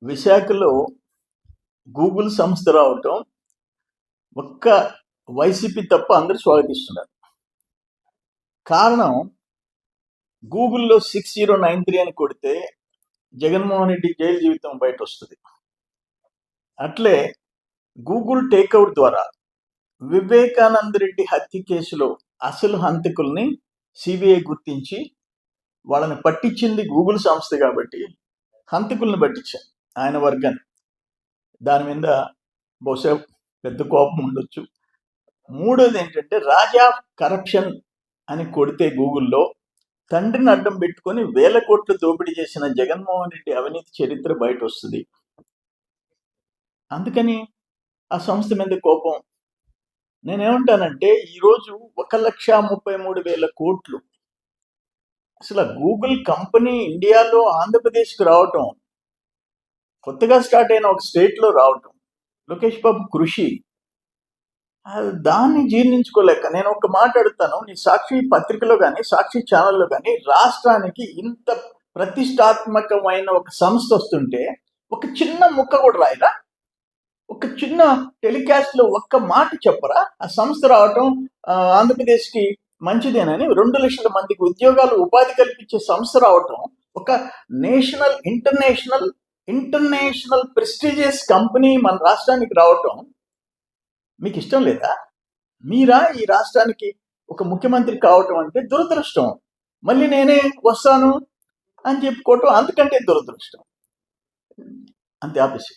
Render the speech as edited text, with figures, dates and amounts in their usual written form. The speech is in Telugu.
విశాఖలో గూగుల్ సంస్థ రావటం ఒక్క వైసీపీ తప్ప అందరూ స్వాగతిస్తున్నారు. కారణం, గూగుల్లో 6093 అని కొడితే జగన్మోహన్ రెడ్డి జైలు జీవితం బయట వస్తుంది. అట్లే గూగుల్ టేక్అవుట్ ద్వారా వివేకానంద రెడ్డి హత్య కేసులో అసలు హంతకుల్ని సిబిఐ గుర్తించి వాళ్ళని పట్టించింది గూగుల్ సంస్థ కాబట్టి హంతకుల్ని పట్టించారు ఆయన వర్గాన్ని. దాని మీద బహుశా పెద్ద కోపం ఉండొచ్చు. మూడోది ఏంటంటే, రాజా కరప్షన్ అని కొడితే గూగుల్లో తండ్రిని అడ్డం పెట్టుకొని 1000 కోట్లు దోపిడీ చేసిన జగన్మోహన్ రెడ్డి అవినీతి చరిత్ర బయట వస్తుంది. అందుకని ఆ సంస్థ మీద కోపం. నేనేమంటానంటే, ఈరోజు 1,33,000 కోట్లు అసలు గూగుల్ కంపెనీ ఇండియాలో ఆంధ్రప్రదేశ్కి రావటం, కొత్తగా స్టార్ట్ అయిన ఒక స్టేట్లో రావటం, లోకేష్ బాబు కృషి, దాన్ని జీర్ణించుకోలేక నేను ఒక మాట్లాడుతాను. నీ సాక్షి పత్రికలో కానీ సాక్షి ఛానల్లో కానీ రాష్ట్రానికి ఇంత ప్రతిష్టాత్మకమైన ఒక సంస్థ వస్తుంటే ఒక చిన్న ముక్క కూడా రాయరా? ఒక చిన్న టెలికాస్ట్లో ఒక్క మాట చెప్పరా? ఆ సంస్థ రావటం ఆంధ్రప్రదేశ్కి మంచిదేనని, 2 లక్షల మందికి ఉద్యోగాలు ఉపాధి కల్పించే సంస్థ రావటం, ఒక నేషనల్ ఇంటర్నేషనల్ ప్రెస్టీజియస్ కంపెనీ మన రాష్ట్రానికి రావటం మీకు ఇష్టం లేదా? మీరా ఈ రాష్ట్రానికి ఒక ముఖ్యమంత్రి కావటం అంటే దురదృష్టం. మళ్ళీ నేనే వస్తాను అని చెప్పుకోవటం అంతకంటే దురదృష్టం. అంతే, ఆపేసి.